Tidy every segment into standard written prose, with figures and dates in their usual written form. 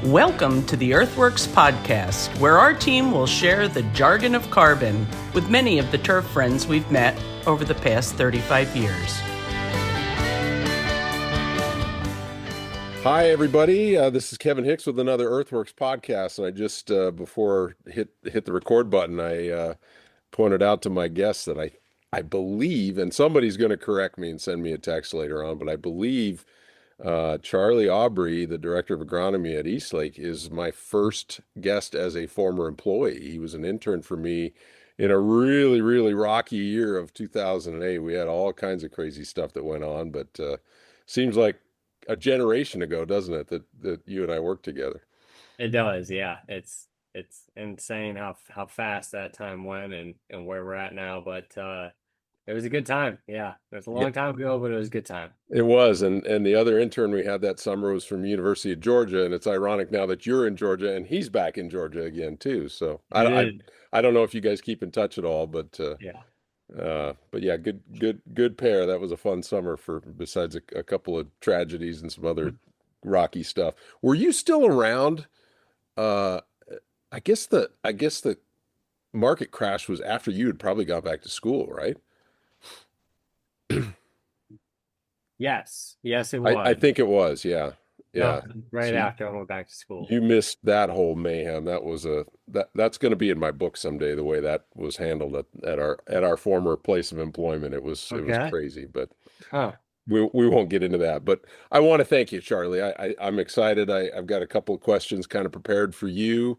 Welcome to the EarthWorks podcast, where our team will share the jargon of carbon with many of the turf friends we've met over the past 35 years. Hi, everybody. This is Kevin Hicks with another EarthWorks podcast. And I just, before hit the record button, I pointed out to my guests that I believe, and somebody's going to correct me and send me a text later on, but I believe Charlie Aubry, the director of agronomy at Eastlake, is my first guest as a former employee. He was an intern for me in a really, really rocky year of 2008. We had all kinds of crazy stuff that went on, but seems like a generation ago, doesn't it, that you and I worked together? It does, yeah. It's insane how fast that time went and where we're at now. But it was a good time. Yeah. It was a Yeah, long time ago, but it was a good time. it was. And the other intern we had that summer was from University of Georgia, and it's ironic now that you're in Georgia and he's back in Georgia again too. So It is. I don't know if you guys keep in touch at all, Yeah. but yeah, good pair. That was a fun summer for besides a couple of tragedies and some other rocky stuff. Were you still around? Uh, I guess the market crash was after you had probably got back to school, right? Yes. Yes, it I was. think it was, yeah. Yep. Yeah. Right So after I went back to school. you missed that whole mayhem. That was that's going to be in my book someday, the way that was handled at our former place of employment. It was Okay. crazy, but Huh. we won't get into that. But I want to thank you, Charlie. I'm excited. I've got a couple of questions kind of prepared for you.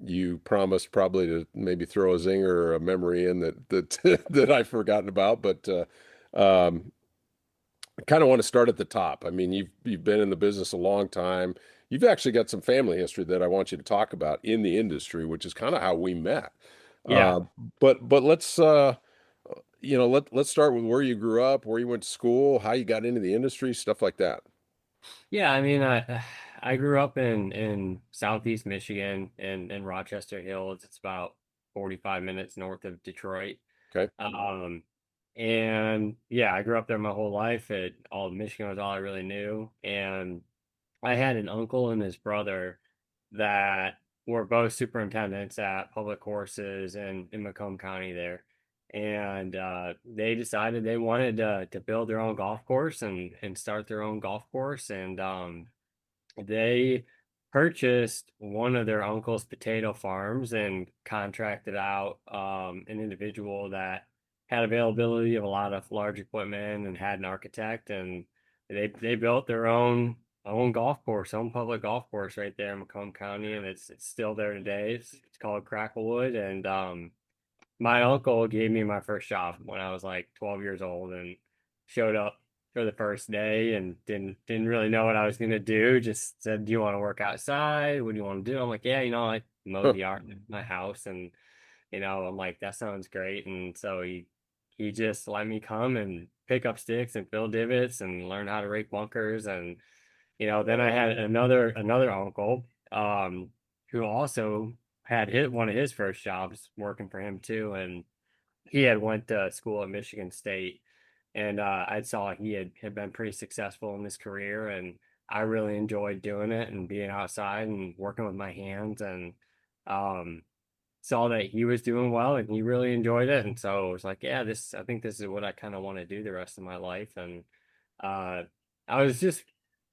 You promised probably to maybe throw a zinger or a memory in that that I've forgotten about, but um, I kind of want to start at the top. I mean, you've been in the business a long time. You've actually got some family history that I want you to talk about in the industry, which is kind of how we met. Yeah. Uh, but let's let's start with where you grew up, where you went to school, how you got into the industry, stuff like that. Yeah, I mean, I grew up in Southeast Michigan in Rochester Hills. It's about 45 minutes north of Detroit. Okay. Um, and yeah, I grew up there my whole life. All Michigan was all I really knew. And I had an uncle and his brother that were both superintendents at public courses in Macomb County there. And they decided they wanted to build their own golf course and start their own golf course. And they purchased one of their uncle's potato farms and contracted out an individual that had availability of a lot of large equipment and had an architect, and they built their own golf course, own public golf course right there in Macomb County, and it's still there today. It's called Cracklewood, and my uncle gave me my first job when I was like 12 years old and showed up for the first day and didn't really know what I was gonna do. Just said, "Do you want to work outside? What do you want to do?" I'm like, "Yeah, I mowed Huh. the yard in my house," and I'm like, "That sounds great." And so he just let me come and pick up sticks and fill divots and learn how to rake bunkers. And then I had another uncle who also had hit one of his first jobs working for him too, and he had went to school at Michigan State, and I saw he had been pretty successful in his career, and I really enjoyed doing it and being outside and working with my hands, and um, saw that he was doing well and he really enjoyed it, and so it was like, yeah, this I think this is what I kind of want to do the rest of my life. And uh, I was just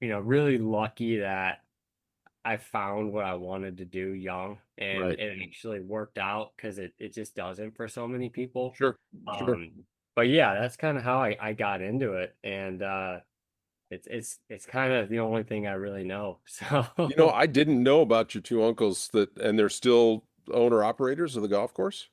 really lucky that I found what I wanted to do young, and Right. it actually worked out because it just doesn't for so many people. Sure. Sure. Um, but yeah, that's kind of how I got into it, and it's kind of the only thing I really know. So I didn't know about your two uncles and they're still owner operators of the golf course.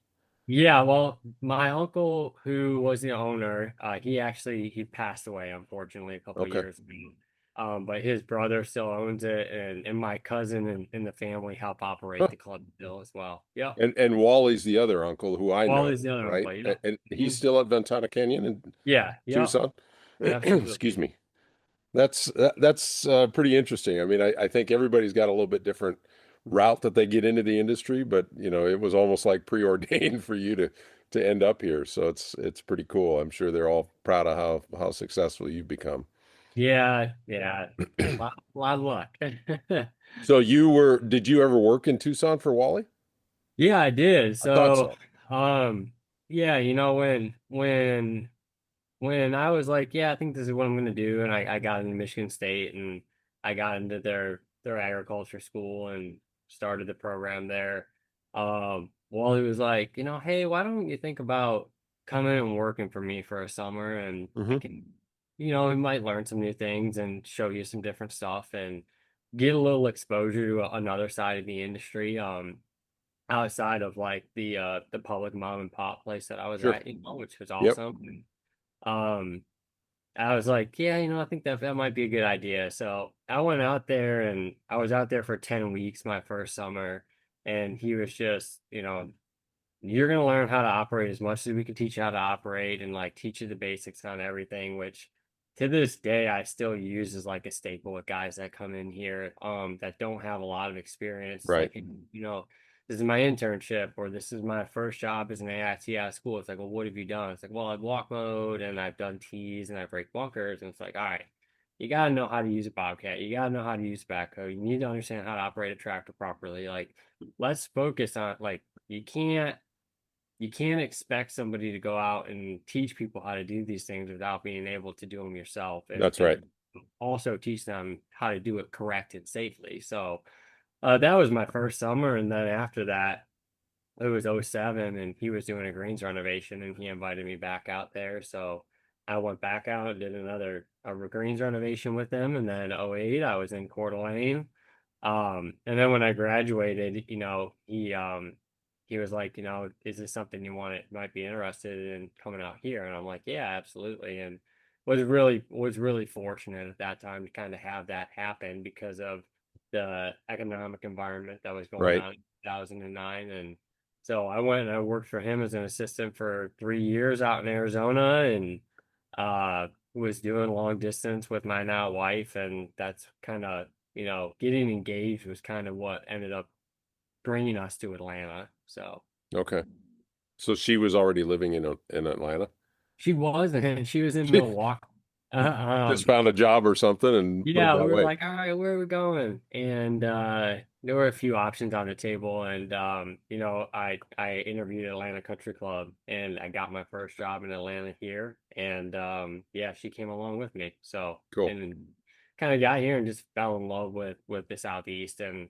yeah, well, my uncle who was the owner, he passed away unfortunately a couple Okay. years ago. But his brother still owns it, and my cousin and the family help operate Huh. the club still as well. Yep. And Wally's the other uncle who I Well, know, there's the other right? uncle, yeah. And he's Mhm. still at Ventana Canyon in Yeah, yep, Tucson. absolutely. Excuse me. That's pretty interesting. I mean, I think everybody's got a little bit different route that they get into the industry, but it was almost like preordained for you to end up here. So it's pretty cool. I'm sure they're all proud of how successful you've become. Yeah, yeah. Lot of luck. So did you ever work in Tucson for Wally? Yeah, I did. I thought So, so. um, yeah, when I was like, yeah, I think this is what I'm gonna do, and I got into Michigan State and I got into their agriculture school and started the program there. Wally was like, hey, why don't you think about coming and working for me for a summer, and I Hmm. can, we might learn some new things and show you some different stuff and get a little exposure to another side of the industry. Outside of like the public mom and pop place that I was Sure. at, which was Yep. awesome. Um, I was like, yeah, I think that might be a good idea. So I went out there and I was out there for 10 weeks my first summer, and he was just, you're going to learn how to operate as much as we can teach you how to operate and like teach you the basics on everything, which to this day I still use as like a staple with guys that come in here that don't have a lot of experience. It's Right. like, this is my internship or this is my first job as an AIT out of school. It's like, well, what have you done? It's like, well, I've walk mowed and I've done tees and I break bunkers. And it's like, all right, you got to know how to use a bobcat. You got to know how to use backhoe. You need to understand how to operate a tractor properly. Like, let's focus on like you can't expect somebody to go out and teach people how to do these things without being able to do them yourself That's and right. also teach them how to do it correct and safely. So that was my first summer. And then after that, it was '07 and he was doing a greens renovation and he invited me back out there. So I went back out and did another a greens renovation with him. And then '08, I was in Coeur d'Alene. And then when I graduated, he was like, is this something you might be interested in coming out here? And I'm like, yeah, absolutely. And was really fortunate at that time to kind of have that happen because of the economic environment that was going Right. on in 2009. And so I went and I worked for him as an assistant for 3 years out in Arizona and was doing long distance with my now wife. And that's kind of getting engaged was kind of what ended up bringing us to Atlanta. So Okay. So she was already living in Atlanta. she was, and she was in She Milwaukee. just found a job or something and moved Yeah, we that were way. like, all right, where are we going? And there were a few options on the table, and I interviewed at Atlanta Country Club, and I got my first job in Atlanta here, and yeah, she came along with me. So Cool. and kind of got here and just fell in love with the Southeast and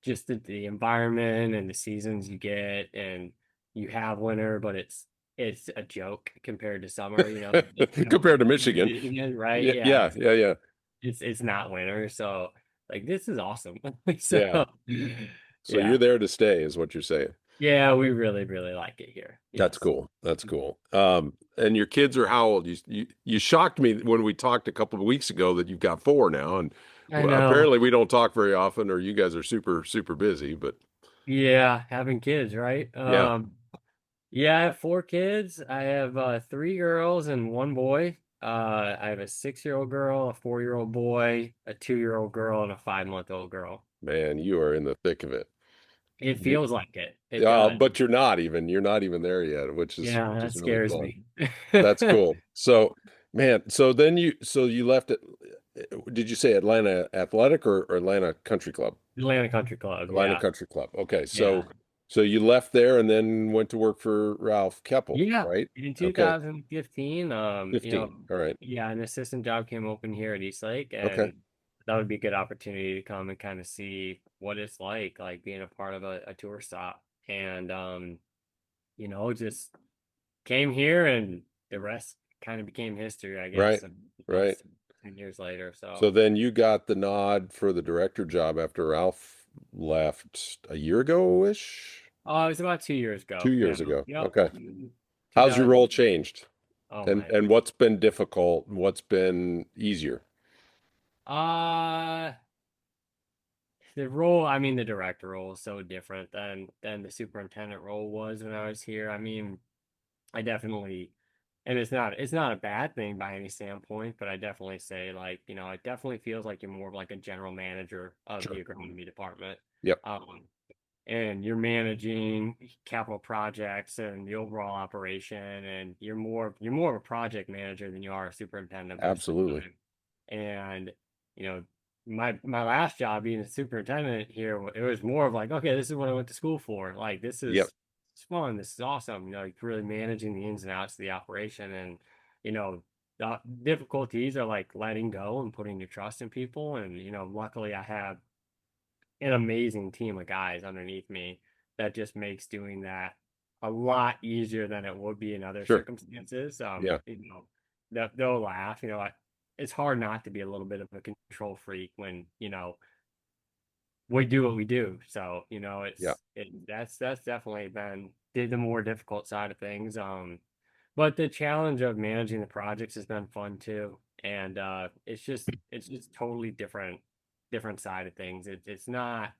just the environment and the seasons you get, and you have winter, but it's a joke compared to summer, Compared to Michigan. right? Yeah, Yeah, yeah, yeah, yeah. it's not winter, so like this is awesome. So Yeah. So yeah. you're there to stay, is what you're saying. Yeah, we really, really like it here. That's Yes. cool. That's cool. And your kids are how old? You shocked me when we talked a couple of weeks ago that you've got four now, and I know. apparently we don't talk very often, or you guys are super, super busy. But Yeah, having kids, right? yeah, Yeah, I have four kids. I have three girls and one boy. I have a 6-year-old girl, a 4-year-old boy, a 2-year-old girl, and a 5-month-old girl. man, you are in the thick of it. It You, feels like it. It does. but you're not even there yet, which is Yeah, which that is really scares fun. me. That's cool. So, man, so you left it. Did you say Atlanta Athletic or Atlanta Country Club? Atlanta Country Club, Atlanta yeah. Country Club. Okay, Yeah. so you left there and then went to work for Ralph Keppel, Yeah, right? in Okay, 2015, 15. All right. yeah, an assistant job came open here at Eastlake, Okay. and that would be a good opportunity to come and kind of see what it's like being a part of a tour stop. And just came here, and the rest kind of became history, I Right. guess. And Right. 10 years later, so So then you got the nod for the director job after Ralph left a year ago-ish, oh, it was about 2 years two ago. Yeah, years ago. yep. Okay. How's your 2000. role changed? Oh And man. and what's been difficult and what's been easier? Uh The role, I mean, the director role is so different than the superintendent role was when I was here. I mean, I definitely, and it's not a bad thing by any standpoint, but I definitely say like, it definitely feels like you're more of like a general manager of Sure. the agronomy department. Yep. Um, and you're managing capital projects and the overall operation, and you're more of a project manager than you are a superintendent most of the Absolutely. time. And you know, my last job being a superintendent here, it was more of like, okay, this is what I went to school for. Like this Yep. is it's fun, this is awesome. You know, like really managing the ins and outs of the operation, and you know, the difficulties are like letting go and putting your trust in people. And you know, luckily I have an amazing team of guys underneath me that just makes doing that a lot easier than it would be in other Sure. circumstances. Yeah. You know, they'll laugh. You know, it's hard not to be a little bit of a control freak when you know we do what we do. So you know, Yeah. that's definitely been the more difficult side of things. But the challenge of managing the projects has been fun too, and it's just totally different side of things. It's not,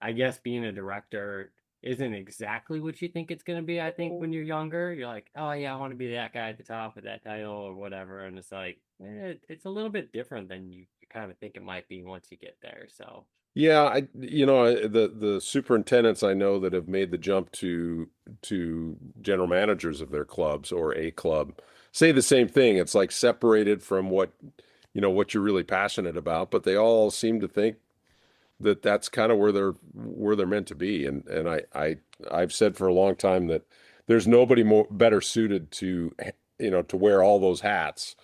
I guess, being a director isn't exactly what you think it's going to be. I think when you're younger, you're like, oh yeah, I want to be that guy at the top of that title or whatever, and it's like it's a little bit different than you kind of think it might be once you get there. So Yeah, the superintendents I know that have made the jump to general managers of their clubs or a club say the same thing. It's like separated from what you're really passionate about, but they all seem to think that that's kind of where they're meant to be. And I've said for a long time that there's nobody more better suited to wear all those hats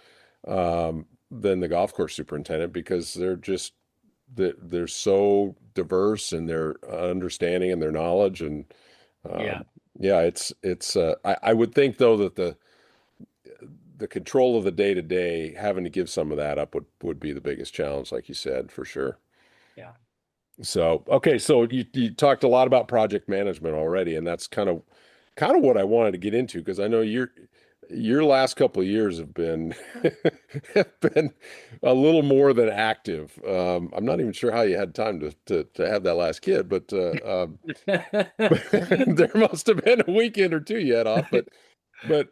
than the golf course superintendent because they're so diverse in their understanding and their knowledge and yeah, yeah, I would think though that the control of the day to day, having to give some of that up would be the biggest challenge, like you said, for sure. yeah. So, okay, so you talked a lot about project management already, and that's kind of what I wanted to get into because I know your last couple of years have been have been a little more than active. I'm not even sure how you had time to have that last kid, but there must have been a weekend or two you had off. But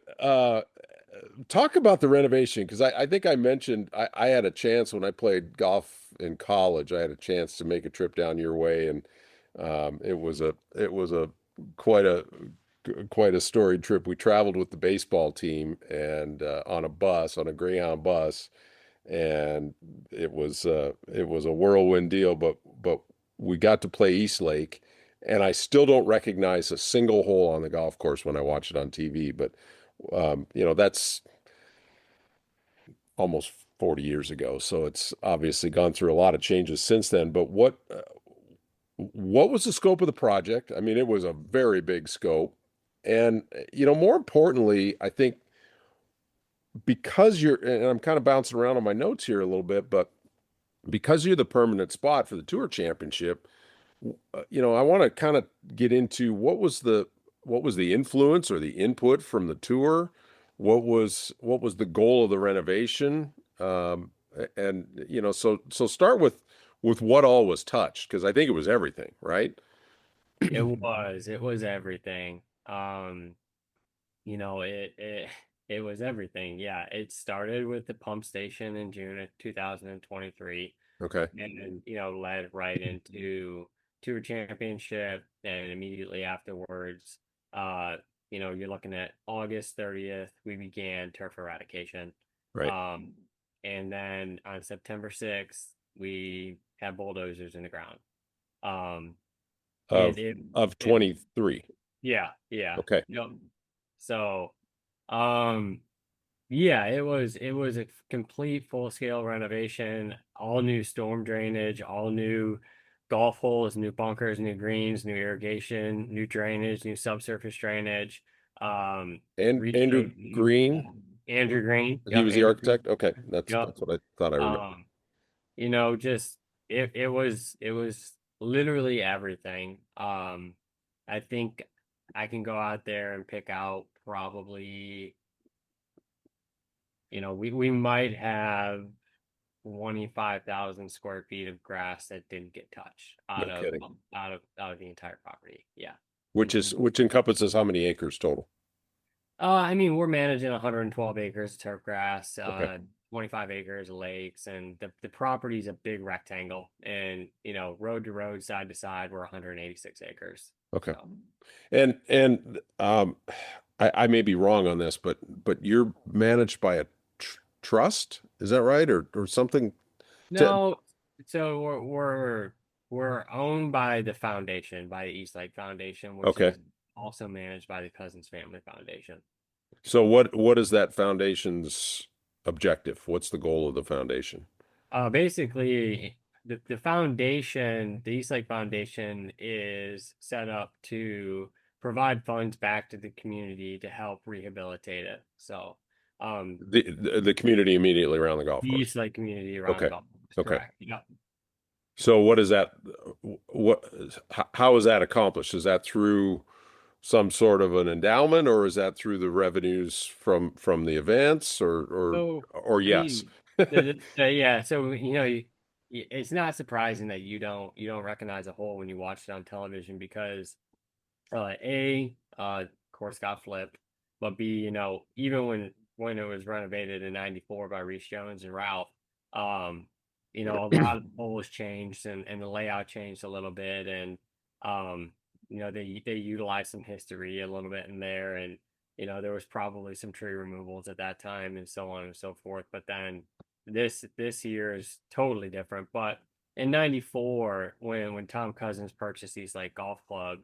talk about the renovation because I think I mentioned I had a chance when I played golf in college. I had a chance to make a trip down your way, and it was a quite a quite a storied trip. We traveled with the baseball team and on a Greyhound bus, and it was a whirlwind deal. But we got to play East Lake, and I still don't recognize a single hole on the golf course when I watch it on TV. But that's almost 40 years ago. So it's obviously gone through a lot of changes since then. But what was the scope of the project? I mean, it was a very big scope. And more importantly, I think and I'm kind of bouncing around on my notes here a little bit, but because you're the permanent spot for the Tour Championship, I want to kind of get into what was the influence or the input from the tour? What was the goal of the renovation? And so start with what all was touched because I think it was everything, right? It was everything. You know, it was everything. Yeah, it started with the pump station in June of 2023, Okay, and you know, led right into Tour Championship, and immediately afterwards, uh, you know, you're looking at August 30th, we began turf eradication. right. Um, and then on September 6th, we had bulldozers in the ground. Um, and Of it of it 23. yeah, yeah. Okay, Yep. So, um, yeah, it was a complete full scale renovation, all new storm drainage, all new golf holes, new bunkers, new greens, new irrigation, new drainage, new subsurface drainage. and Andrew Reshaping Green, Andrew Green. he Yep, was the Andrew Green. architect. Okay, that's Yep. that's what I thought I remember. Um, you know, just it was literally everything. I think I can go out there and pick out probably, you know, we might have 25,000 square feet of grass that didn't get touched No kidding. out of the entire property. Yeah. Which encompasses how many acres total? I mean, we're managing 112 acres of turf grass, Okay, 25 acres of lakes, and the property's a big rectangle, and road to road, side to side, we're 186 acres. Okay. So And I may be wrong on this, but you're managed by a trust, is that right, or something? To, no, so we're owned by the foundation, by the East Lake Foundation, which okay. is also managed by the Cousins Family Foundation. So what is that foundation's objective? What's the goal of the foundation? Basically, the foundation, the East Lake Foundation, is set up to provide funds back to the community to help rehabilitate it. So, The community immediately around the golf the course. East Lake community around the Okay. golf course, Okay. correct? Yep. So what is that? What? How is that accomplished? Is that through some sort of an endowment, or is that through the revenues from the events, So, or I yes? mean, yeah. So it's not surprising that you don't recognize a hole when you watch it on television because of course got flipped, but B, even when it was renovated in '94 by Reese Jones and Ralph, um, a lot of the holes changed and the layout changed a little bit, and um, they utilized some history a little bit in there, and there was probably some tree removals at that time and so on and so forth. But then this year is totally different. But in '94, when Tom Cousins purchased these like golf club,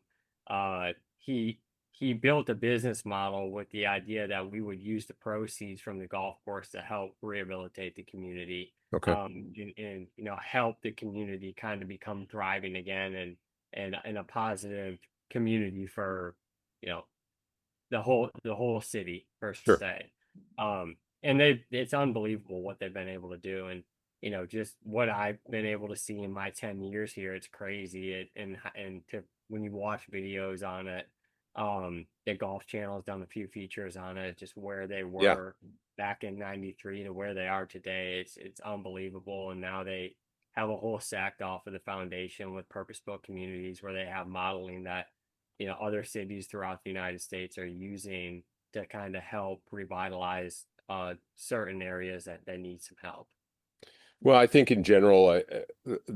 uh, he he built a business model with the idea that we would use the proceeds from the golf course to help rehabilitate the community, Okay. and help the community kind of become thriving again, and a positive community for you know the whole city per Sure. se. And it's unbelievable what they've been able to do, and just what I've been able to see in my 10 years here, it's crazy. And to when you watch videos on it, the Golf Channel has done a few features on it, just where they Yeah. were back in '93 to where they are today. It's unbelievable, and now they have a whole sacked off of the foundation with purpose-built communities where they have modeling that other cities throughout the United States are using to kind of help revitalize certain areas that need some help. Well, I think in general,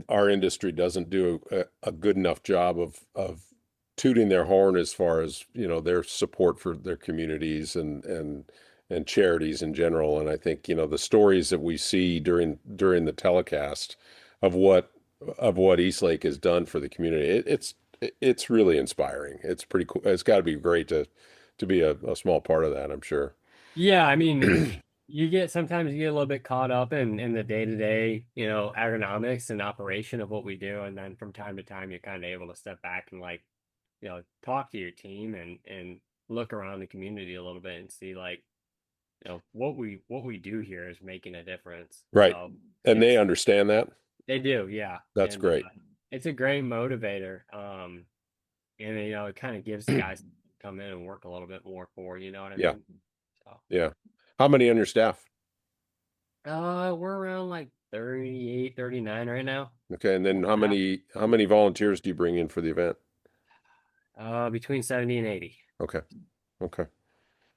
our industry doesn't do a good enough job of tooting their horn as far as, their support for their communities and charities in general. And I think, the stories that we see during the telecast of what Eastlake has done for the community, it's really inspiring. It's pretty cool. It's got to be great to be a small part of that, I'm sure. Yeah, I mean, sometimes you get a little bit caught up in the day-to-day, agronomics and operation of what we do, and then from time to time you're kind of able to step back and like, talk to your team and look around the community a little bit and see like, what we do here is making a difference. Right. So And they it's understand that. they do, yeah, That's and great. it's a great motivator. And it kind of gives the guys to come in and work a little bit more for, you know what I Yeah. mean? So, Yeah. How many on your staff? we're around like 38, 39 right now. Okay. And then how Yeah. many volunteers do you bring in for the event? Between 70 and 80. Okay. Okay.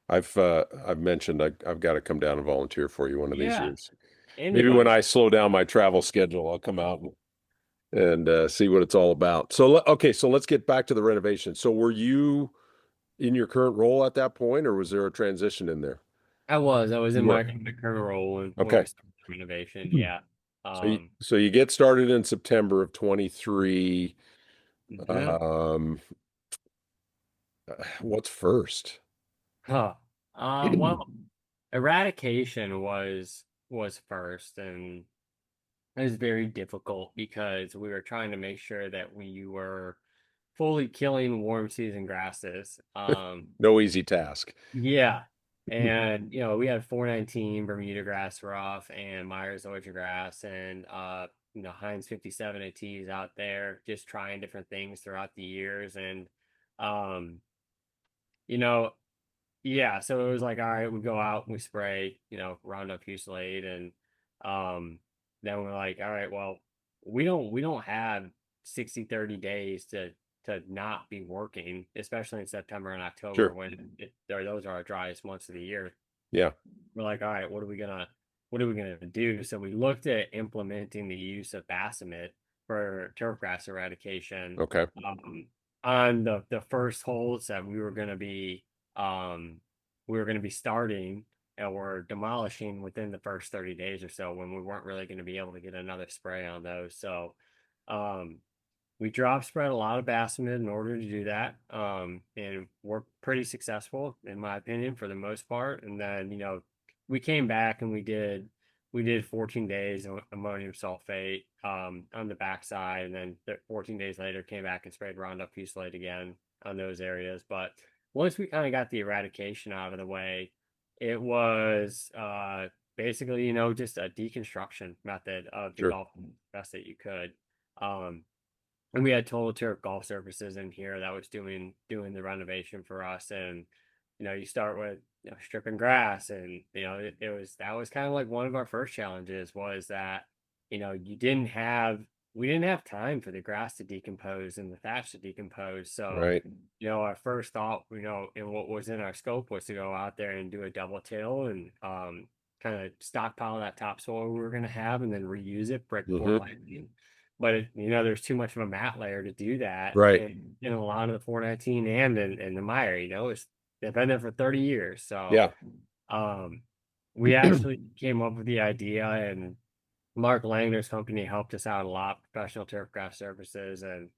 I've mentioned I've got to come down and volunteer for you one of these Yeah, years. Maybe when anybody. I slow down my travel schedule, I'll come out and see what it's all about. So okay, so let's get back to the renovation. So were you in your current role at that point, or was there a transition in there? I was You in were. my current role when we Okay. started renovation. Yeah. So you get started in September of 23. Mhm. Um, what's first? Huh. Well, eradication was first, and it was very difficult because we were trying to make sure that we were fully killing warm season grasses. No easy task. Yeah. And we had 419 Bermuda grass rough and Myers oyster grass and Heinz 57 ATs out there just trying different things throughout the years. And um you know yeah, so it was like, all right, we go out and we spray, Roundup Fusilade, and um then we're like, all right, well, we don't have 60-30 days to not be working, especially in September and October Sure. when those are our driest months of the year. Yeah. We're like, all right, what are we gonna what are we going to do? So we looked at implementing the use of basamid for turfgrass eradication Okay. on the first holes that we were going to be starting and we're demolishing within the first 30 days or so, when we weren't really going to be able to get another spray on those. So um, we drop spread a lot of basamid in order to do that. And we're pretty successful, in my opinion, for the most part. And then, we came back and we did 14 days of ammonium sulfate on the backside, and then 14 days later came back and sprayed Roundup Fusilade again on those areas. But once we kind of got the eradication out of the way, it was basically, just a deconstruction method of the Sure. golf best that you could. Um, and we had Total Turf Golf Services in here that was doing the renovation for us. And you start with stripping grass, and that was kind of like one of our first challenges, was that you didn't have we didn't have time for the grass to decompose and the thatch to decompose. So Right. our first thought, and what was in our scope, was to go out there and do a double till and kind of stockpile that topsoil we were going to have, and then reuse it brick for Mm-hmm. planting. But there's too much of a mat layer to do that, Right. and in a lot of the 419 and in the mire, they've been there for 30 years. So Yeah. we actually came up with the idea, and Mark Langner's company helped us out a lot, Professional Turfgrass Services, and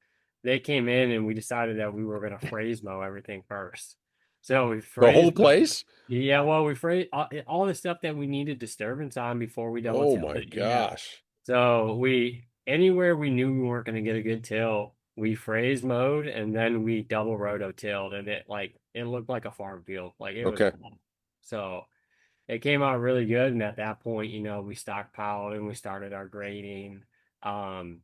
they came in and we decided that we were going to phrase mow everything first. So we The whole phrase place? Yeah, well, we phrased all the stuff that we needed disturbance on before we double Oh tilled my it. Yeah. gosh. So anywhere we knew we weren't going to get a good till, we phrase mowed, and then we double roto tilled, and it looked like a farm field. Like, it was Okay. so it came out really good. And at that point, we stockpiled and we started our grading. Um,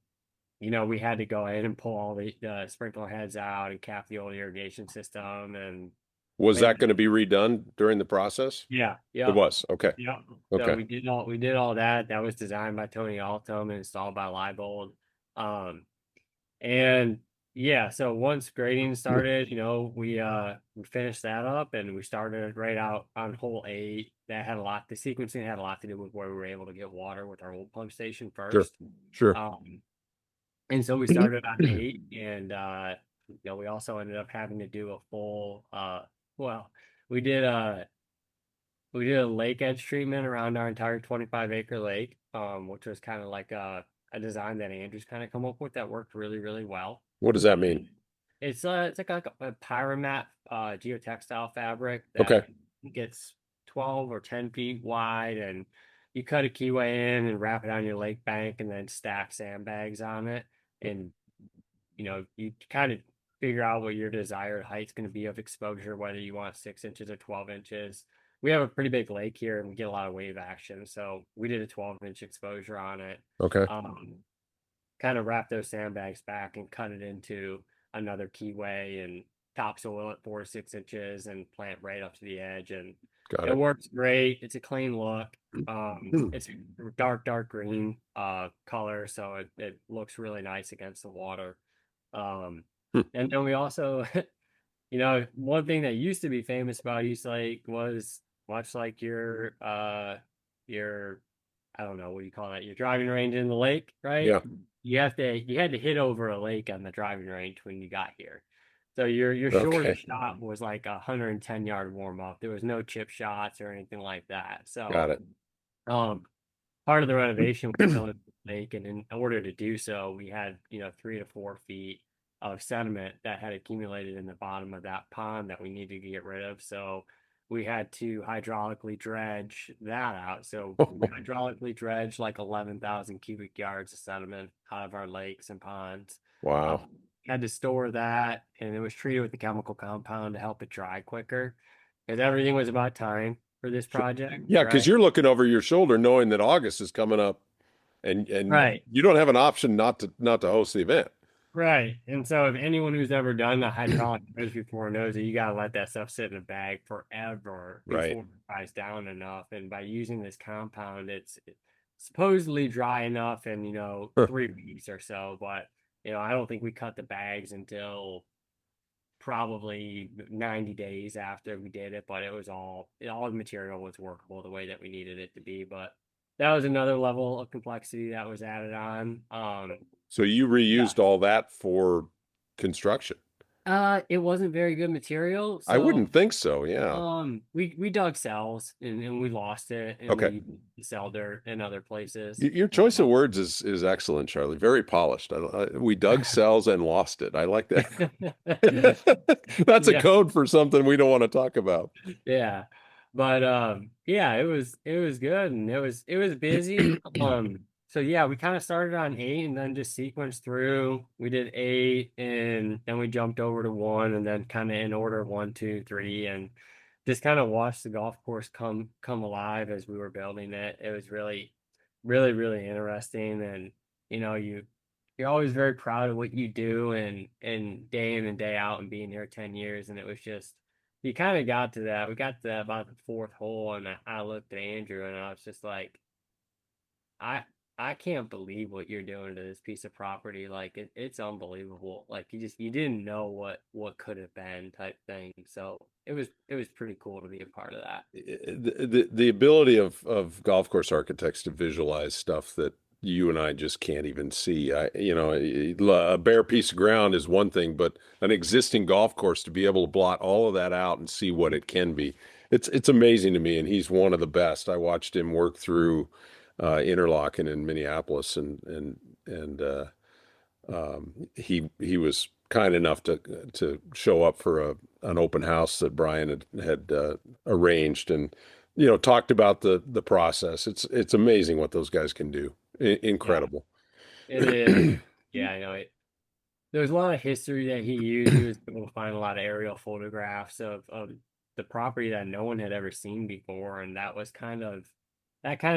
we had to go in and pull all the sprinkler heads out and cap the old irrigation system. And Was man, that going to be redone during the process? yeah, It yeah, was. Okay. yeah. So Okay. we did all that. That was designed by Tony Altum and installed by Leibold. Um, and yeah, so once grading started, we finished that up, and we started right out on hole 8. The sequencing had a lot to do with where we were able to get water with our old pump station Sure. first. Sure. And so we started on 8, and we also ended up having to do a full well, we did a lake edge treatment around our entire 25-acre lake, which was kind of like a design that Andrew's kind of come up with that worked really, really well. What does that mean? It's like a pyromat geotextile fabric Okay. that gets 12 or 10 feet wide, and you cut a keyway in and wrap it on your lake bank, and then stack sandbags on it. And you kind of figure out what your desired height's going to be of exposure, whether you want 6 inches or 12 inches. We have a pretty big lake here, and we get a lot of wave action, so we did a 12-inch exposure on it. Okay. Kind of wrap those sandbags back and cut it into another keyway, and topsoil at 4 to 6 inches, and plant right up to the edge. And Got it it. works great. It's a clean look. It's a dark green color, so it looks really nice against the water. And then we also, one thing that used to be famous about East Lake was, much like your I don't know, what do you call that? Your driving range in the lake, right? Yeah. You had to hit over a lake on the driving range when you got here. So your Okay. shortest shot was like 110-yard warm up. There was no chip shots or anything like that. So Got it. part of the renovation was filling the lake, and in order to do so, we had 3 to 4 feet of sediment that had accumulated in the bottom of that pond that we needed to get rid of. So we had to hydraulically dredge that out. So we hydraulically dredged like 11,000 cubic yards of sediment out of our lakes and ponds. Wow. Had to store that, and it was treated with a chemical compound to help it dry quicker, because everything was about time for this project. Yeah, because right? you're looking over your shoulder knowing that August is coming up, and Right. you don't have an option not to host the event. Right. And so if anyone who's ever done the hydraulic dredge before knows that you gotta let that stuff sit in a bag forever Right. before it dries down enough. And by using this compound, it's supposedly dry enough in, Huh. 3 weeks or so. But, I don't think we cut the bags until probably 90 days after we did it. But it was all the material was workable the way that we needed it to be. But that was another level of complexity that was added on. So you Yeah. reused all that for construction. It wasn't very good material, I so wouldn't think so. Yeah. we dug cells and we lost it and Okay. we sell dirt in other places. Your choice of words is excellent, Charlie. Very polished. We dug cells and lost it. I like that. That's a Yeah, code for something we don't want to talk about. yeah. But yeah, it was good and it was busy. So yeah, we kind of started on 8 and then just sequenced through. We did 8 and then we jumped over to 1 and then kind of in order 1, 2, 3 and just kind of watched the golf course come alive as we were building it. It was really, really, really interesting and you know, you're always very proud of what you do and day in and day out and being here 10 years and it was just you kind of got to that. We got to about the fourth hole, and I looked at Andrew, and I was just like, I I can't believe what you're doing to this piece of property. Like it's unbelievable. Like you didn't know what could have been type thing. So it was pretty cool to be a part of that. The ability of golf course architects to visualize stuff that you and I just can't even see. A bare piece of ground is one thing, but an existing golf course to be able to blot all of that out and see what it can be, it's amazing to me. And he's one of the best. I watched him work through Interlochen in Minneapolis, and he was kind enough to show up for an open house that Brian had arranged, and talked about the process. It's amazing what those guys can do. Yeah, Incredible. it is. Yeah, I know it. There's a lot of history that he used. He was able to find a lot of aerial photographs of the property that no one had ever seen before, and that kind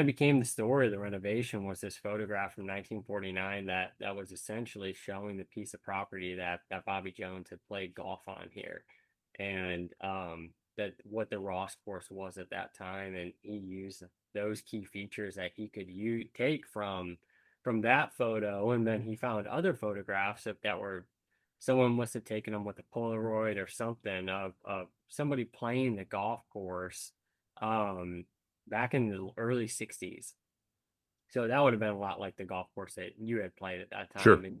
of became the story of the renovation was this photograph from 1949 that was essentially showing the piece of property that Bobby Jones had played golf on here, and that what the Ross course was at that time, and he used those key features that he could take from that photo, and then he found other photographs that were someone must have taken them with a Polaroid or something of somebody playing the golf course um, back in the early 60s. So that would have been a lot like the golf course that you had played at that Sure. time. And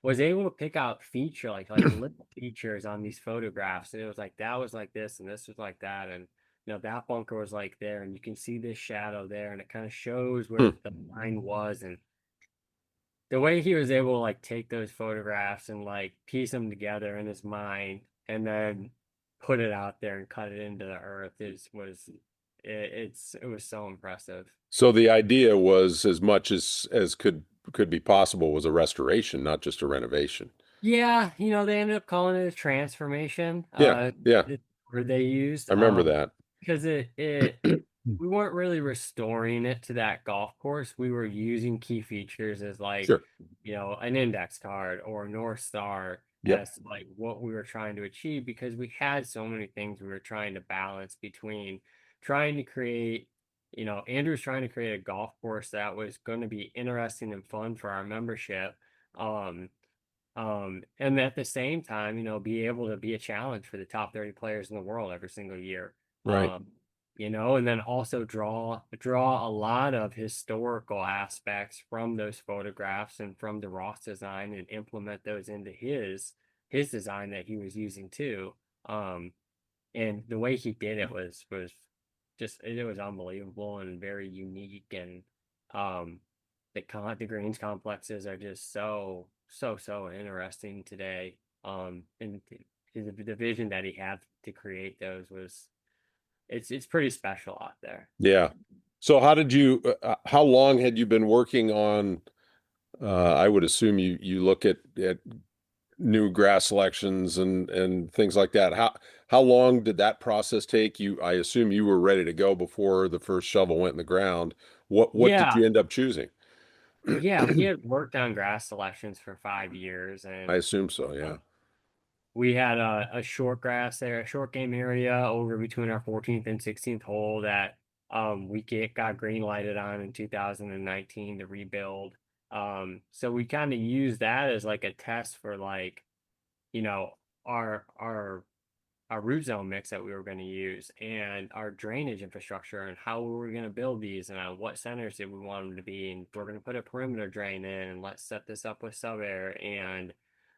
was able to pick out feature like little features on these photographs. And it was like that was like this and this was like that. And that bunker was like there, and you can see this shadow there, and it kind of shows where Hmm. the line was. And the way he was able to like take those photographs and like piece them together in his mind and then put it out there and cut it into the earth it was so impressive. So the idea was as much as could be possible was a restoration, not just a renovation. Yeah, they ended up calling it a transformation. Yeah, yeah, The word they used, I remember that. because it we weren't really restoring it to that golf course. We were using key features as like, Sure. an index card or a North Star Yep. as like what we were trying to achieve because we had so many things we were trying to balance between trying to create, Andrew's trying to create a golf course that was going to be interesting and fun for our membership. Um, and at the same time, be able to be a challenge for the top 30 players in the world every single year. Right. And then also draw a lot of historical aspects from those photographs and from the Ross design and implement those into his design that he was using too. Um, and the way he did it was just it was unbelievable and very unique and um the greens complexes are just so interesting today and the vision that he had to create those was it's pretty special out there. Yeah. So how long had you been working on, I would assume you look at new grass selections and things like that. How long did that process take you? I assume you were ready to go before the first shovel went in the ground. What did Yeah, you end up choosing? yeah, we had worked on grass selections for 5 years I and assume so, yeah. um, we had a short grass there, a short game area over between our 14th and 16th hole that got green lighted on in 2019 to rebuild. So we kind of used that as like a test for like, you know, our our root zone mix that we were going to use, and our drainage infrastructure, and how we were going to build these, and on what centers did we want them to be. And we're going to put a perimeter drain in, and let's set this up with sub air, and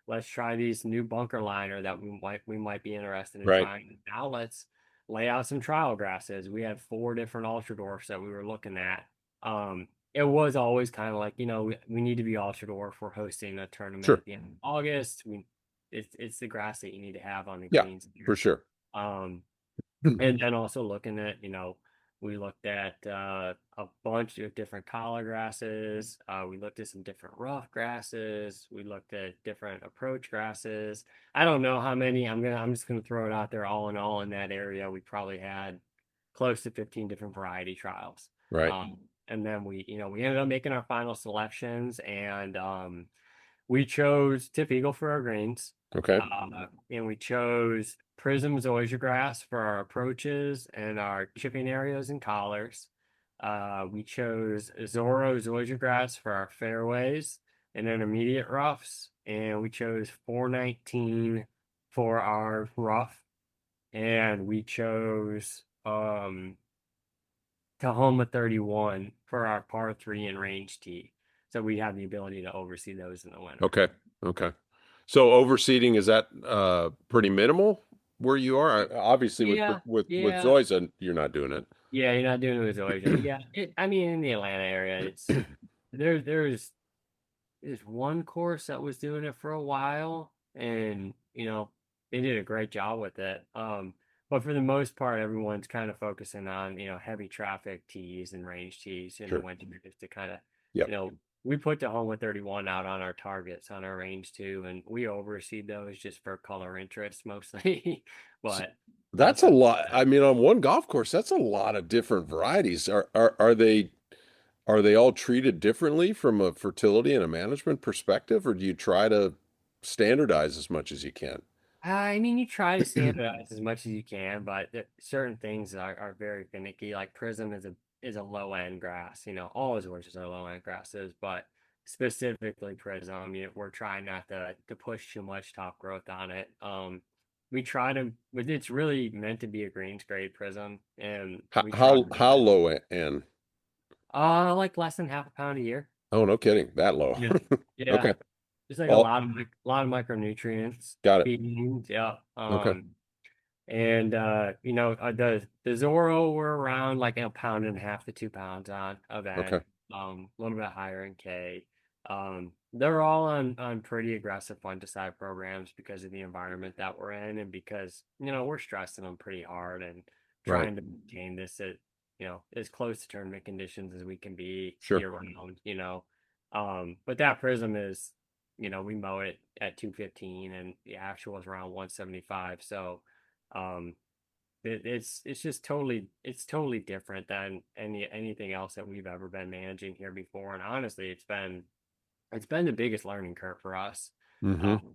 let's try these new bunker liner that we might be interested in Right. trying. Now let's lay out some trial grasses. We had 4 different ultra dwarfs that we were looking at. It was always kind of like, we need to be ultra dwarf. We're hosting a tournament Sure. at the end of August. It's the grass that you need to have on the Yeah, greens here. for sure. Um, and then also looking at, we looked at a bunch of different collar grasses. We looked at some different rough grasses. We looked at different approach grasses. I don't know how many. I'm just gonna throw it out there. All in all, in that area, we probably had close to 15 different variety trials. Right. And then we ended up making our final selections, and we chose tip eagle for our greens. Okay. And we chose Prism zoysia grass for our approaches and our chipping areas and collars. We chose Zorro zoysia grass for our fairways and intermediate roughs. And we chose 419 for our rough. And we chose Tahoma 31 for our par 3 and range tee. So we have the ability to oversee those in the winter. Okay. Okay. So overseeding, is that pretty minimal where you are? Obviously Yeah, with yeah. Zoysia, you're not doing it. Yeah, you're not doing it with Zoysia. Yeah, I mean, in the Atlanta area, there's one course that was doing it for a while, and they did a great job with it. But for the most part, everyone's kind of focusing on heavy traffic tees and range tees in the Sure. winter, just to kind of Yep. we put the Homa 31 out on our targets on our range too, and we overseed those just for color interest mostly. But That's a lot. I mean, on one golf course, that's a lot of different varieties. Are they all treated differently from a fertility and a management perspective, or do you try to standardize as much as you can? I mean, you try to standardize as much as you can, but certain things are very finicky. Like Prism is a low end grass. All his orchards are low end grasses, but specifically Prism, we're trying not to push too much top growth on it. We try to, but it's really meant to be a greens grade Prism, and we try How low end? like less than half a pound a year. Oh, no kidding. That low. Yeah, yeah. Okay. Just like All, a lot of micronutrients. got it. Feedings, yeah. Okay. And the Zorro were around like a pound and a half to 2 pounds on of N. Okay. A little bit higher in K. They're all on pretty aggressive fungicide programs because of the environment that we're in, and because we're stressing them pretty hard and Right. trying to maintain this at as close to tournament conditions as we can be Sure. year round. But that Prism is we mow it at 215, and the actual is around 175. So it's just totally different than anything else that we've ever been managing here before. And honestly, it's been the biggest learning curve for us. Mm-hmm.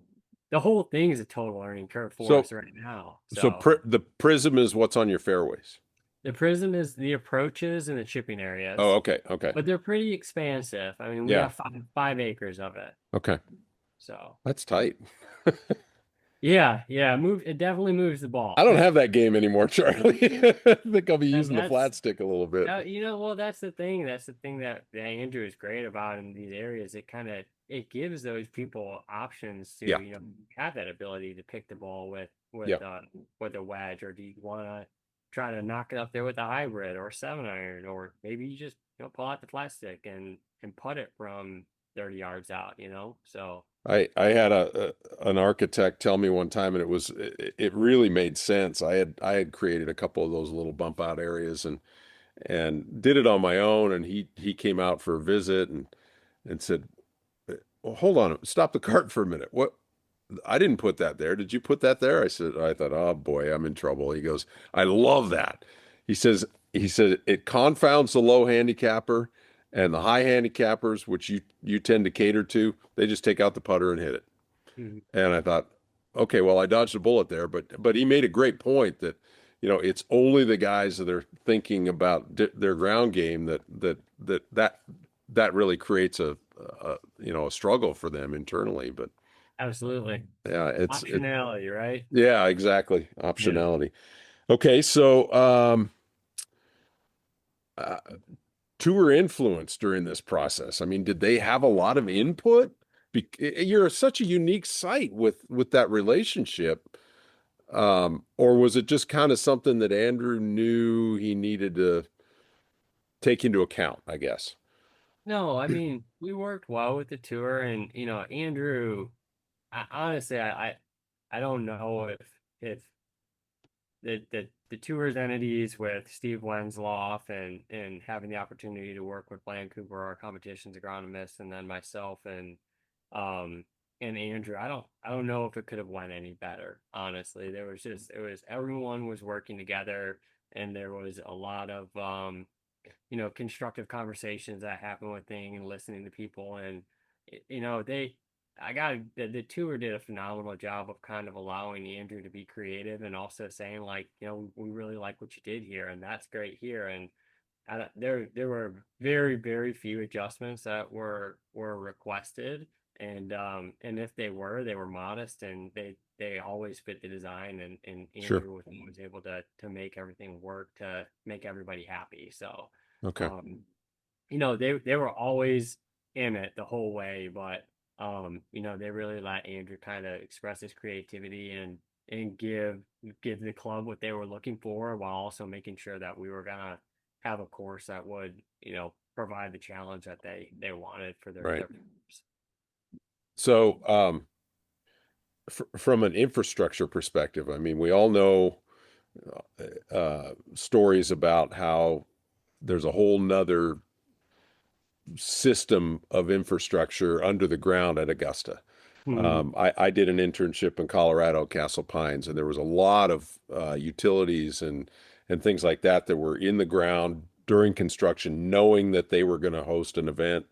The whole thing is a total learning curve for us right now. So the Prism is what's on your fairways. The Prism is the approaches and the chipping areas. Oh, okay. Okay. But they're pretty expansive. I mean, we have 5 acres of it. Okay. So that's tight. Yeah, it definitely moves the ball. I don't have that game anymore, Charlie. I think I'll be using the flat stick a little bit. Well, that's the thing. That's the thing that Andrew is great about in these areas. It gives those people options to have that ability to pick the ball with a wedge, or do you want to try to knock it up there with a hybrid or a 7-iron, or maybe you just pull out the flat stick and putt it from 30 yards out. So. I had an architect tell me one time, and it really made sense. I had created a couple of those little bump out areas and did it on my own, and he came out for a visit and said, "Well, hold on, stop the cart for a minute. What? I didn't put that there. Did you put that there?" I thought, "Oh boy, I'm in trouble." He goes, "I love that." He said it confounds the low handicapper. And the high handicappers, which you tend to cater to, they just take out the putter and hit it. Mm-hmm. And I thought, okay, well, I dodged a bullet there, but he made a great point that, it's only the guys that are thinking about their ground game that really creates a struggle for them internally. But Absolutely. Yeah, it. Optionality, right? Yeah, exactly. Yeah. Optionality. Okay, so uh, tour influence during this process. I mean, did they have a lot of input? You're such a unique site with that relationship. Or was it just kind of something that Andrew knew he needed to take into account, I guess? No, I mean, we worked well with the tour, and Andrew, honestly, I don't know if the tours entities with Steve Wensloff and having the opportunity to work with Bland Cooper, our competitions agronomist, and then myself um and Andrew, I don't know if it could have went any better. Honestly, it was everyone was working together, and there was a lot of constructive conversations that happen with things and listening to people. And, they, I got the tour did a phenomenal job of kind of allowing Andrew to be creative and also saying, like, we really like what you did here, and that's great here. And there were very, very few adjustments that were requested. And if they were modest, and they always fit the design. And Sure. Andrew was able to make everything work to make everybody happy. So, Okay. um, they were always in it the whole way, but they really let Andrew kind of express his creativity and give the club what they were looking for, while also making sure that we were gonna have a course that would, provide the challenge that they wanted for Right. their members. So, from an infrastructure perspective, I mean, we all know stories about how there's a whole nother system of infrastructure under the ground at Augusta. Hmm. I did an internship in Colorado, Castle Pines, and there was a lot of utilities and things like that that were in the ground during construction, knowing that they were going to host an event.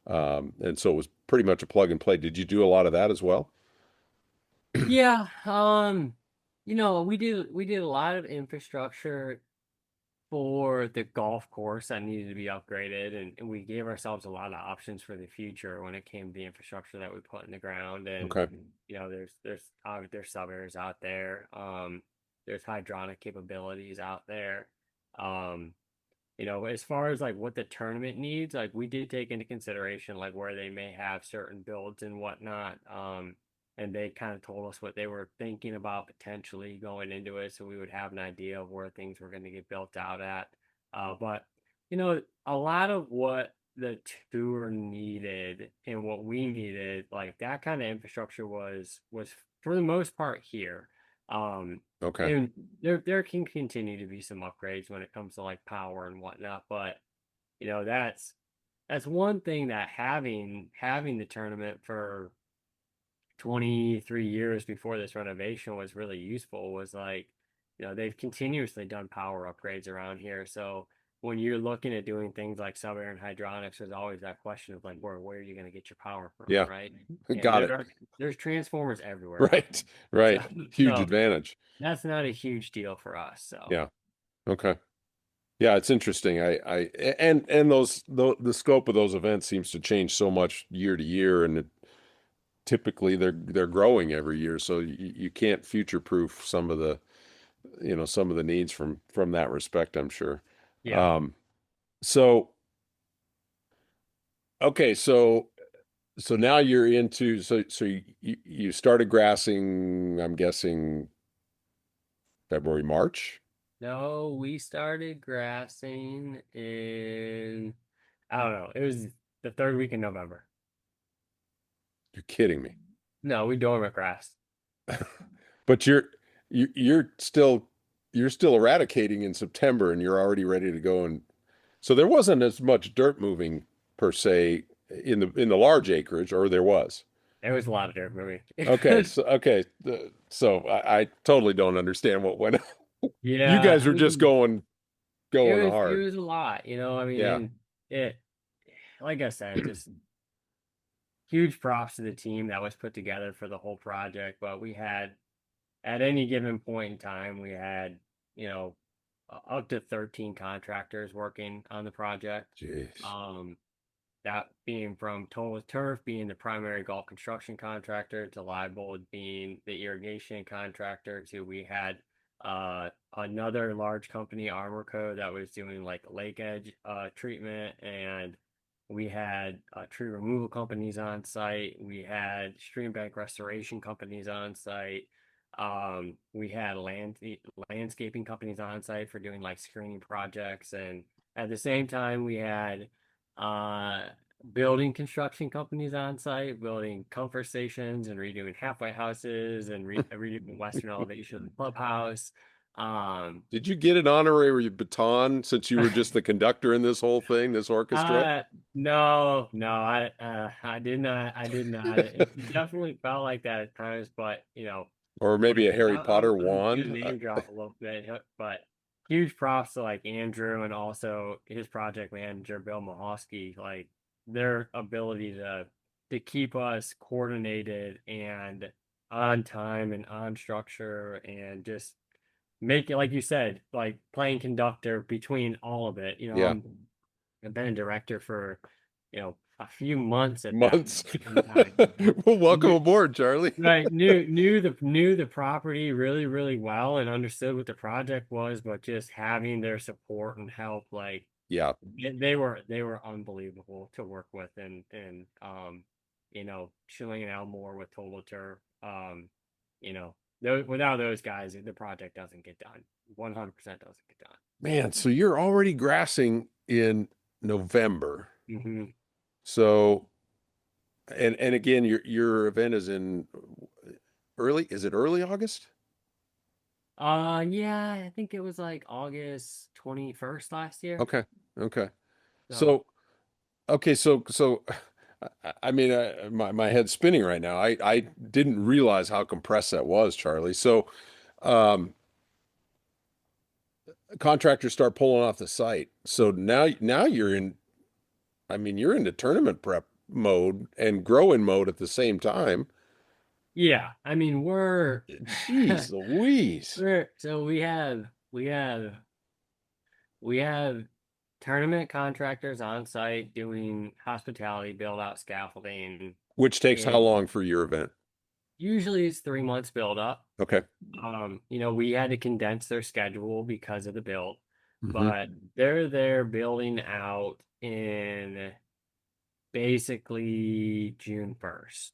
And so it was pretty much a plug and play. Did you do a lot of that as well? Yeah, we did a lot of infrastructure for the golf course that needed to be upgraded, and we gave ourselves a lot of options for the future when it came to the infrastructure that we put in the ground. And Okay. there's sub areas out there. There's hydronic capabilities out there. um as far as like what the tournament needs, like we did take into consideration like where they may have certain builds and whatnot. And they kind of told us what they were thinking about potentially going into it, so we would have an idea of where things were going to get built out at. But a lot of what the tour needed and what we needed, like that kind of infrastructure was for the most part here. Um, Okay. and there can continue to be some upgrades when it comes to like power and whatnot, but that's one thing that having the tournament for 23 years before this renovation was really useful. Was like, they've continuously done power upgrades around here. So when you're looking at doing things like sub-air and hydronics, there's always that question of like, where are you going to get your power from, Yeah. right? And Got it. there's transformers everywhere out Right. there. Right. So, Huge so advantage. that's not a huge deal for us. So Yeah. Okay. Yeah, it's interesting. And the scope of those events seems to change so much year to year, and typically they're growing every year, so you can't future proof some of the needs from that respect, I'm sure. yeah. Um, so okay, so now you're into so you started grassing, I'm guessing February, March. No, we started grassing in, I don't know, it was the third week in November. You're kidding me. No, we dormant grass. But you're still eradicating in September, and you're already ready to go. And so there wasn't as much dirt moving per se in the large acreage, or there was. There was a lot of dirt Okay, moving. so I totally don't understand what went. You Yeah, guys I were just mean, going it hard. was a lot, I mean, Yeah. and it, like I said, just huge props to the team that was put together for the whole project. But we had, at any given point in time, we had, you know, up to 13 contractors working on the project. Jeez. Um, that being from Total Turf being the primary golf construction contractor to Leibold being the irrigation contractor to we had another large company, Armorco, that was doing like lake edge treatment, and we had tree removal companies on site. We had stream bank restoration companies on site. We had landscaping companies on site for doing like screening projects, and at the same time we had uh building construction companies on site, building comfort stations and redoing halfway houses and redoing western elevation of the clubhouse. Did you get an honorary baton since you were just the conductor in this whole thing, this orchestra? Uh, no, I did not. I did not. It definitely felt like that at times, but Or but maybe a Harry Potter I'm gonna wand? name drop a little bit, but huge props to like Andrew and also his project manager Bill Mahosky, like their ability to keep us coordinated and on time and on structure and just make it like you said, like playing conductor between all of it. Yeah, I've been a director for, a few months at that months. in time. Well, welcome Knew- aboard, Charlie. Right, knew the property really, really well and understood what the project was, but just having their support and help, like Yeah, they were unbelievable to work with, and Chilling and Elmore with Total Turf, without those guys, the project doesn't get done. 100% doesn't get done. man. So you're already grassing in November. Hmm. So, and again, your event is in early. Is it early August? Yeah, I think it was like August 21st last year. Okay, okay. So, So, okay, so I mean, my head's spinning right now. I didn't realize how compressed that was, Charlie. So, um, contractors start pulling off the site. So now you're in. I mean, you're into tournament prep mode and growing mode at the same time. yeah, I mean, we're Jeez Louise. so we have tournament contractors on site doing hospitality, build out scaffolding, Which takes how and long for your event? usually it's 3 months build up. Okay. We had to condense their schedule because of the build, Hmm. but they're there building out in basically June 1st.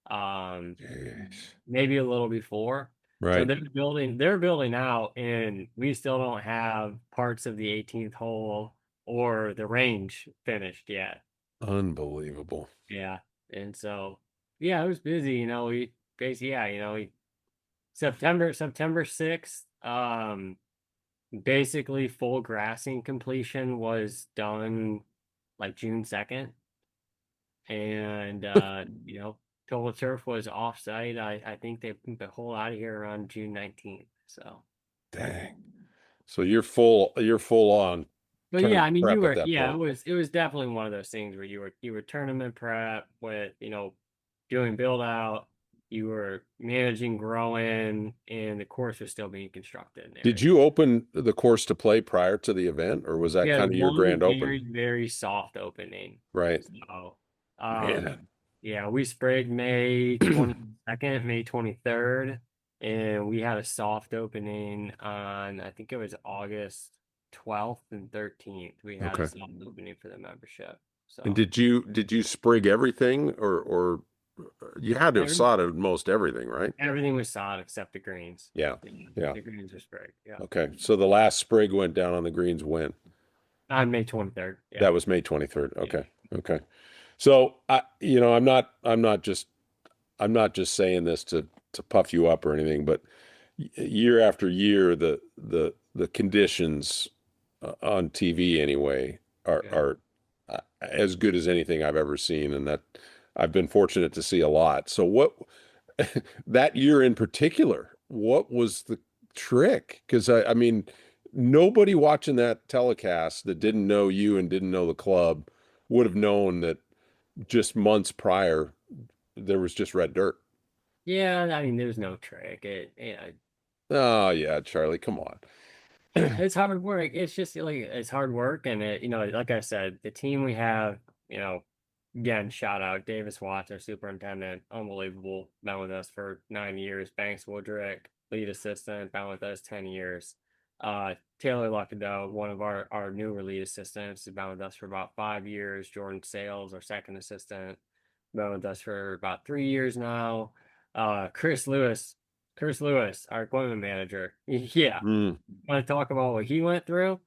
Um, Jeez. maybe a little before. So Right. they're building out, and we still don't have parts of the 18th hole or the range finished yet. Unbelievable. Yeah. And so yeah, it was busy, we basically yeah, September 6th, basically full grassing completion was done like June 2nd. And Total Turf was off site. I think they moved the whole out of here around June 19th. So Dang. So you're full on but yeah, I tournament mean prep at that it point. was definitely one of those things where you were tournament prep with, doing build out, you were managing growing, and the course was still being constructed and Did everything. you open the course to play prior to the event, or was We that had kind of your one grand open? very, very soft opening. Right. So, Man. yeah, we sprayed May 22nd, May 23rd, and we had a soft opening on, I think it was August 12th and 13th. We had a Okay. soft opening for the membership. And So, did you sprig everything, or you had to have every, sodded most everything, right? everything was sod except the greens. Yeah. Yeah, Yeah. the greens were sprayed. Yeah. Okay. So the last sprig went down on the greens when? On May 23rd. Yeah. That was May 23rd. Yeah. Okay. Okay. So I'm not just saying this to puff you up or anything, but year after year, the conditions on TV anyway are Yeah. are as good as anything I've ever seen, and that I've been fortunate to see a lot. So what that year in particular, what was the trick? Because I mean, nobody watching that telecast that didn't know you and didn't know the club would have known that just months prior there was just red dirt. Yeah, I mean, there's no trick. Oh yeah, Charlie, come on. It's hard work. It's just like it's hard work, and like I said, the team we have, Again, shout out Davis Watts, our superintendent, unbelievable. Been with us for 9 years. Banks Woodrick, lead assistant, been with us 10 years. Taylor Luckado, one of our newer lead assistants, has been with us for about 5 years. Jordan Sales, our second assistant, been with us for about 3 years now. Chris Lewis, our equipment manager. Yeah, Mm, want to talk about what he went through?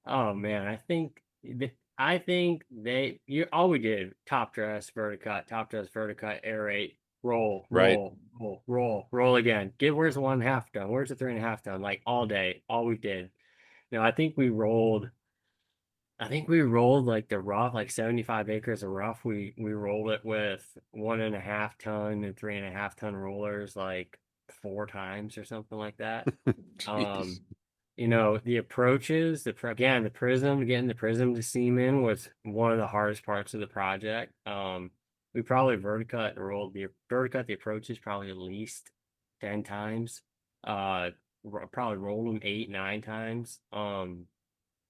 Oh man, I think all we did top dress, verticut, aerate, roll, right. roll, roll, roll, roll again. Where's the 1.5 ton? Where's the 3.5 ton? Like all day, all we did. I think we rolled like the rough, like 75 acres of rough. We rolled it with 1.5 ton and 3.5 ton rollers like 4 times or something like that. Jeez. Um, the approaches, again, the prism, getting the prism to seam in was one of the hardest parts of the project. We probably verticut the approaches probably at least 10 times. Uh, Probably rolled them 8, 9 times.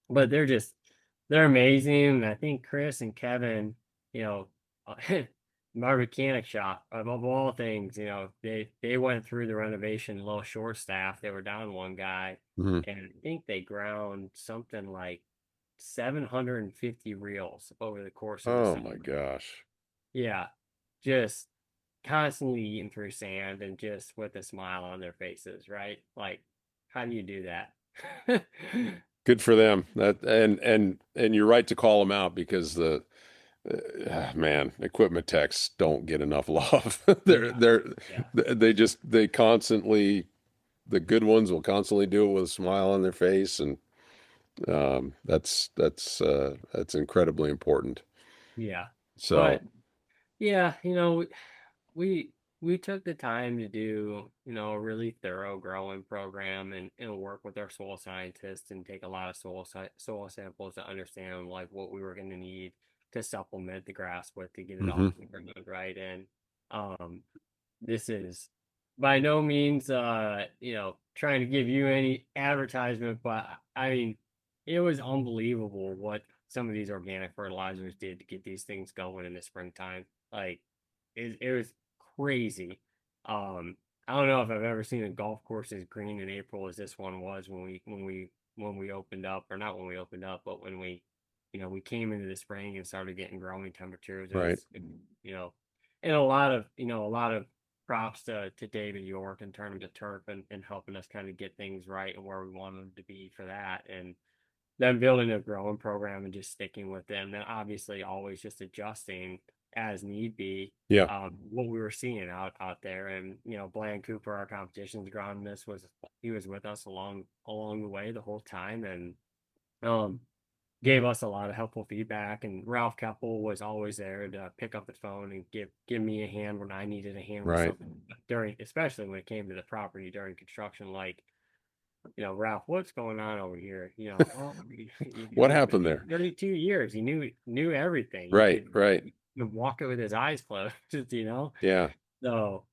But they're amazing. And I think Chris and Kevin, you know, our mechanic shop, above all things, they went through the renovation a little short staff. They were down one guy, Mhm. and I think they ground something like 750 reels over the course of the Oh summer. my gosh. Yeah, just constantly eating through sand and just with a smile on their faces, right? Like, how do you do that? Good for them. That and you're right to call them out because man, equipment techs don't get enough love. they're Yeah, they're yeah, they constantly the good ones will constantly do it with a smile on their face, and that's incredibly important. yeah. So, But yeah, we we took the time to do, a really thorough growing program and work with our soil scientists and take a lot of soil samples to understand like what we were going to need to supplement the grass with to get it hmm off the ground, right? And um this is by no means trying to give you any advertisement, but I mean it was unbelievable what some of these organic fertilizers did to get these things going in the springtime. Like it was crazy. Um, I don't know if I've ever seen a golf course as green in April as this one was when we opened up, or not when we opened up, but when we came into the spring and started getting growing temperatures. right, And a lot of props to David York in terms of turf and helping us kind of get things right and where we wanted them to be for that. And them building a growing program and just sticking with them. Then obviously always just adjusting as need be. yeah, What we were seeing out there, and Bland Cooper, our competitions agronomist, he was with us along the way the whole time, and um, gave us a lot of helpful feedback. And Ralph Keppel was always there to pick up the phone and give me a hand when I needed a hand with right. something especially when it came to the property during construction, like Ralph, what's going on over here? Well, What he's been happened here there? 32 years. He knew everything. Right, right. He could walk it with his eyes closed, you know. Yeah, So,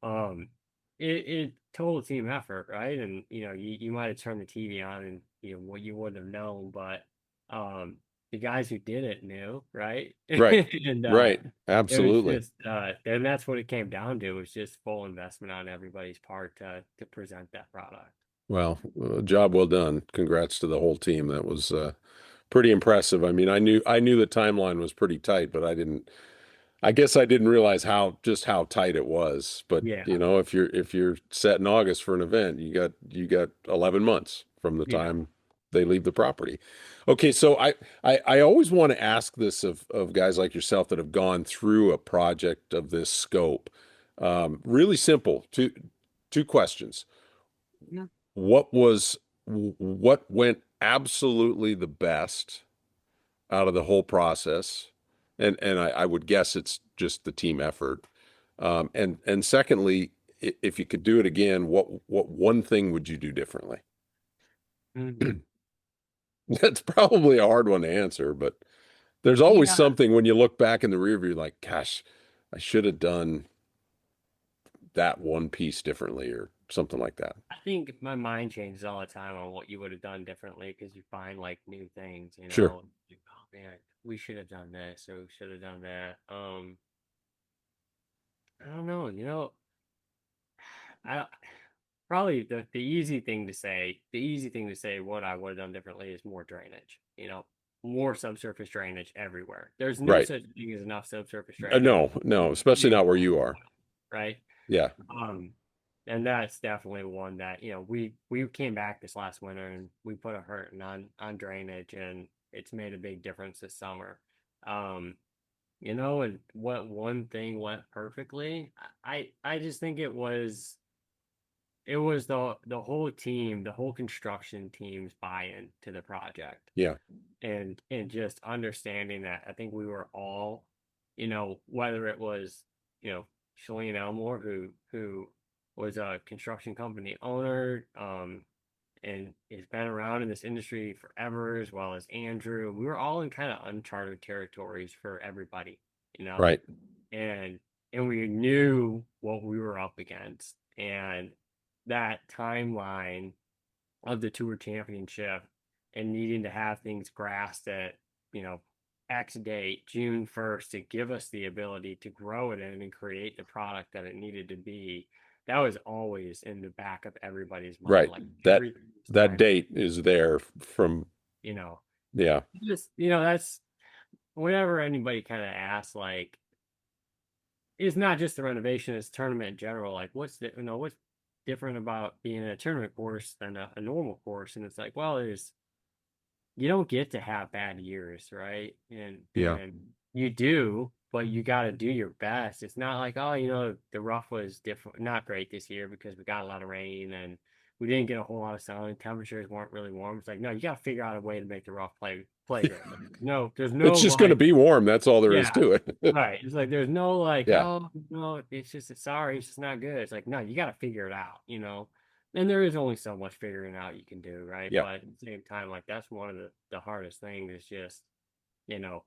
it total team effort, right? And you might have turned the TV on and what you wouldn't have known, but the guys who did it knew, right? right, And right. it was Absolutely. just and that's what it came down to, was just full investment on everybody's part to present that product. Well, job well done. Congrats to the whole team. That was pretty impressive. I mean, I knew the timeline was pretty tight, but I guess I didn't realize how tight it was. But Yeah, if you're set in August for an event, you got 11 months from the yeah. time they leave the property. Okay, so I always want to ask this of guys like yourself that have gone through a project of this scope. Really simple. Two questions. Yeah. What went absolutely the best out of the whole process? And I would guess it's just the team effort. And secondly, if you could do it again, what one thing would you do differently? Mhm. That's probably a hard one to answer, but there's always Yeah, something when you look back in the rear view, like, gosh, I should have done that one piece differently or something like that. I think my mind changes all the time on what you would have done differently because you find like new things, Sure. man, we should have done this or we should have done that. I don't know, I probably the easy thing to say, what I would have done differently is more drainage, more subsurface drainage everywhere. There's no Right. such thing as enough subsurface drainage, No, no, especially not where you are. right? Yeah. Um, and that's definitely one that, we came back this last winter and we put a hurting on drainage, and it's made a big difference this summer. Um, and what one thing went perfectly, I just think it was the whole team, the whole construction team's buy-in to the project, Yeah. and just understanding that. I think we were all, whether it was, Shalene Elmore, who was a construction company owner, and has been around in this industry forever, as well as Andrew. We were all in kind of uncharted territories for everybody, you know, Right. and and we knew what we were up against, and that timeline of the tour championship and needing to have things grassed at, you know, X date, June 1st, to give us the ability to grow it in and create the product that it needed to be. That was always in the back of everybody's mind. Right. Like That everything was that timed, date is there from, you know, yeah. just, that's whenever anybody kind of asks, like, it's not just the renovation, it's tournament in general. Like, what's different about being in a tournament course than a normal course? And it's like, well, you don't get to have bad years, right? And Yeah. you do, but you got to do your best. It's not like, oh, the rough was different, not great this year because we got a lot of rain and we didn't get a whole lot of sun and temperatures weren't really warm. It's like, no, you got to figure out a way to make the rough play good. Like, no, there's no It's just going to like, be warm. That's all there is yeah, to it. right. It's like there's no like, Yeah. oh no, it's just sorry, it's just not good. It's like, no, you got to figure it out. And there is only so much figuring out you can do, right? Yeah. But at the same time, like that's one of the hardest things is just, you know,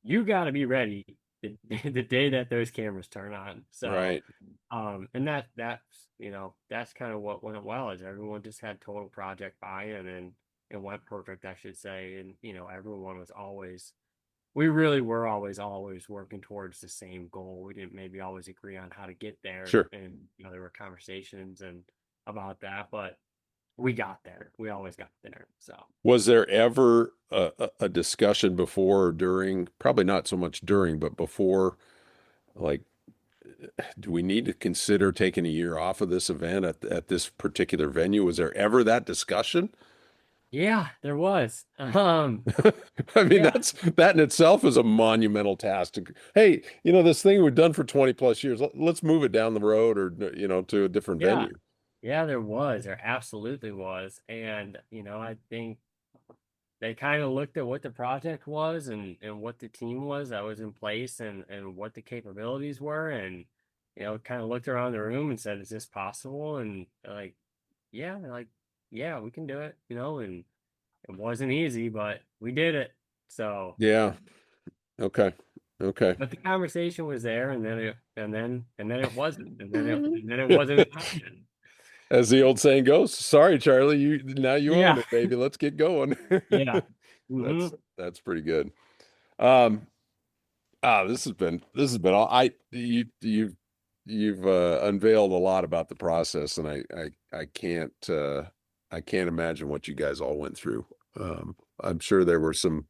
you got to be ready the day that those cameras turn on. So, Right. and that's kind of what went well is everyone just had total project buy-in and it went perfect, I should say. And everyone was always we really were always working towards the same goal. We didn't maybe always agree on how to get there, Sure. and there were conversations and about that, but we got there. We always got there. So Was there ever a discussion before or during, probably not so much during, but before, like, do we need to consider taking a year off of this event at this particular venue? Was there ever that discussion? yeah, there was. I mean, Yeah, that in itself is a monumental task to, hey, this thing we've done for 20 plus years, let's move it down the road or, to a different yeah, venue. yeah. There was. There absolutely was. And I think they kind of looked at what the project was and what the team was that was in place and what the capabilities were, and kind of looked around the room and said, is this possible? And like, yeah, they're like, yeah, we can do it, and it wasn't easy, but we did it. So, Yeah. Okay. Okay. but the conversation was there, and then it wasn't, and then it wasn't an option. As the old saying goes, sorry, Charlie, now you own Yeah, it, baby. Let's get going. yeah. That's Hmm. that's pretty good. Um, this has been all you've unveiled a lot about the process, and I can't imagine what you guys all went through. I'm sure there were some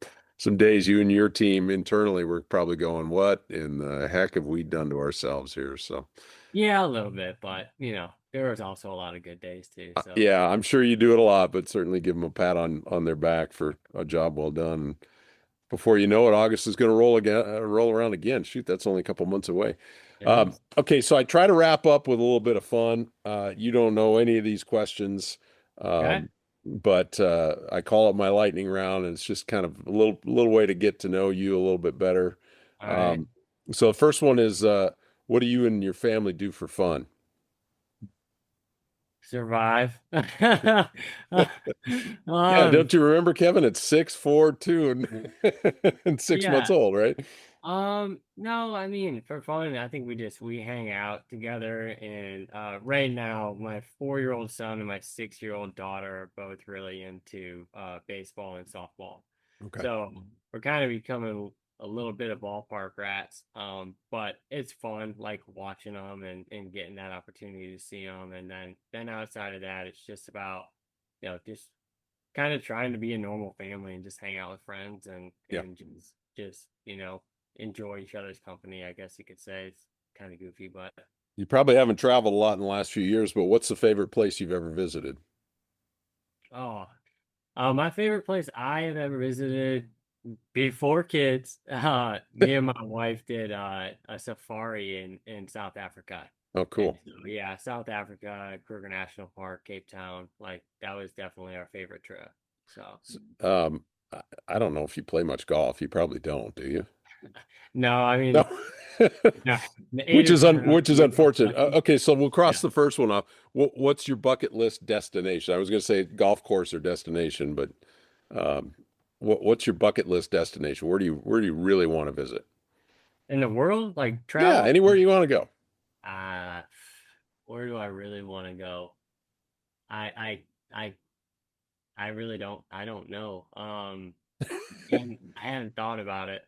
days you and your team internally were probably going, "What in the heck have we done to ourselves here?" So, Yeah, a little bit, but there was also a lot of good days too. So yeah, I'm sure you do it a lot, but certainly give them a pat on their back for a job well done. Before you know it, August is going to roll around again. Shoot, that's only a couple months away. it is. Okay, so I try to wrap up with a little bit of fun. You don't know any of these questions, Okay. but I call it my lightning round, and it's just kind of a little way to get to know you a little bit better. All right. Um, so the first one is, what do you and your family do for fun? Survive. Yeah, Um, don't you remember, Kevin? It's 6, 4, 2, and 6 months yeah. old, right? No, I mean, for fun, I think we hang out together, and right now my 4-year-old son and my 6-year-old daughter are both really into baseball and softball. Okay. So we're kind of becoming a little bit of ballpark rats. But it's fun, like watching them and getting that opportunity to see them. And then outside of that, it's just about, just kind of trying to be a normal family and just hang out with friends Yeah. and just enjoy each other's company. I guess you could say it's kind of goofy, but You probably haven't traveled a lot in the last few years, but what's the favorite place you've ever visited? oh, my favorite place I have ever visited before kids. Me and my wife did a safari in South Africa. Oh, And cool. so, yeah, South Africa, Kruger National Park, Cape Town, like that was definitely our favorite trip. So, I don't know if you play much golf. You probably don't, do you? no, I No. mean, no, 8 or 10 Which is hours. unfortunate. Okay, so we'll cross Yeah. the first one off. What's your bucket list destination? I was going to say golf course or destination, but um, what's your bucket list destination? Where do you really want to visit? In the world, like Yeah, travel, anywhere you want to go. uh, where do I really want to go? I, I, I, I really don't. I don't know. And I hadn't thought about it.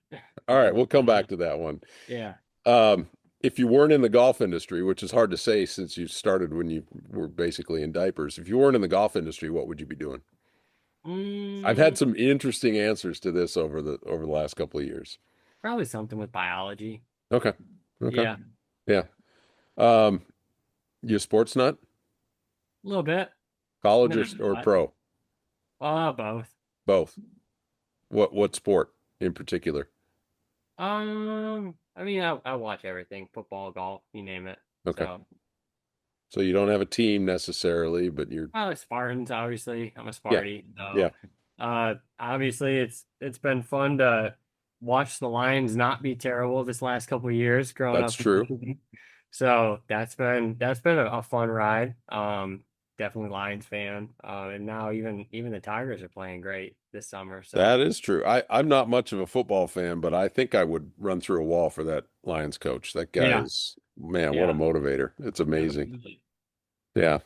All right, we'll come back to that one. Yeah. Um, if you weren't in the golf industry, which is hard to say since you started when you were basically in diapers, if you weren't in the golf industry, what would you be doing? I've had Mm, some interesting answers to this over the last couple of years. probably something with biology. Okay. Okay. Yeah, Yeah. Um, you a sports nut? a little bit. College No, or but pro? both. Both. What sport in particular? I mean, I watch everything, football, golf, you name it. Okay. So, So you don't have a team necessarily, but you're I like Spartans, obviously. I'm a yeah. Sparty. Yeah, So, obviously it's been fun to watch the Lions not be terrible this last couple of years growing that's up in true. Michigan. So that's been a fun ride. Definitely Lions fan. And now even the Tigers are playing great this summer. So That is true. I'm not much of a football fan, but I think I would run through a wall for that Lions coach. That guy yeah, is, man, what a yeah, motivator. It's amazing. absolutely. Yeah.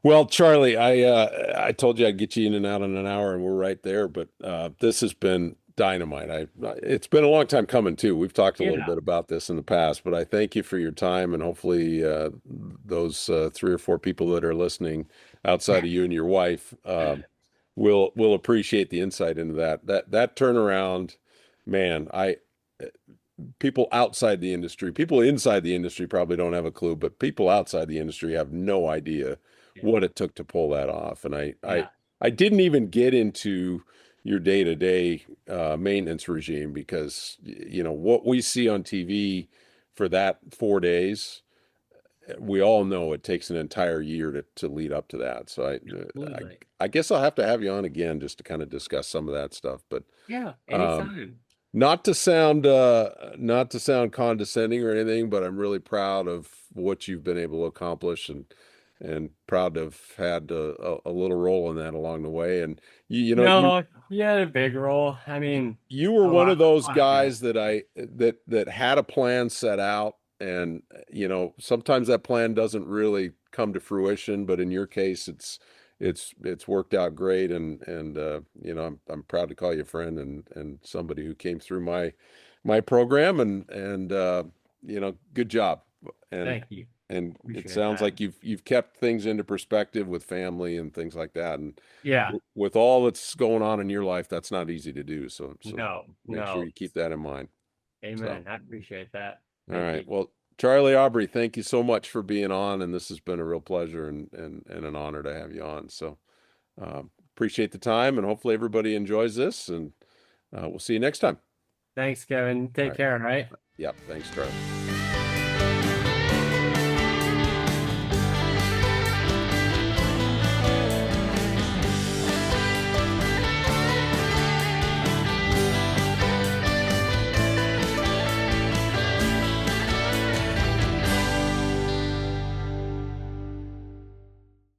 Well, Charlie, I told you I'd get you in and out in an hour, and we're right there. But this has been dynamite. It's been a long time coming too. We've talked a little Yeah, bit about this in the past, but I thank you for your time, and hopefully those three or four people that are listening outside of you and your wife will appreciate the insight into that turnaround. Man, I people outside the industry, people inside the industry probably don't have a clue, but people outside the industry have no idea yeah, what it took to pull that off. And yeah, I didn't even get into your day-to-day maintenance regime because you know what we see on TV for that 4 days, we all know it takes an entire year to lead up to that. So absolutely. I guess I'll have to have you on again just to kind of discuss some of that stuff. But Yeah, um, anytime. not to sound condescending or anything, but I'm really proud of what you've been able to accomplish and proud to have had a little role in that along the way. And you know, No, you had a big role. I mean, you were a one lot, of those a lot of guys guys. that that had a plan set out, and you know sometimes that plan doesn't really come to fruition, but in your case it's worked out great, and you know I'm proud to call you a friend and somebody who came through my program, and you know, good job. and Thank you. and it Appreciate sounds that. like you've kept things into perspective with family and things like that, and Yeah. with all that's going on in your life, that's not easy to do. So No, make sure no. you keep that in mind. So, Amen. I appreciate that. all Thank right. you. Well, Charlie Aubry, thank you so much for being on, and this has been a real pleasure and an honor to have you on. So, appreciate the time, and hopefully everybody enjoys this, and we'll see you next time. Thanks, Kevin. All Take right. care, all right? Yep. Thanks, Charlie.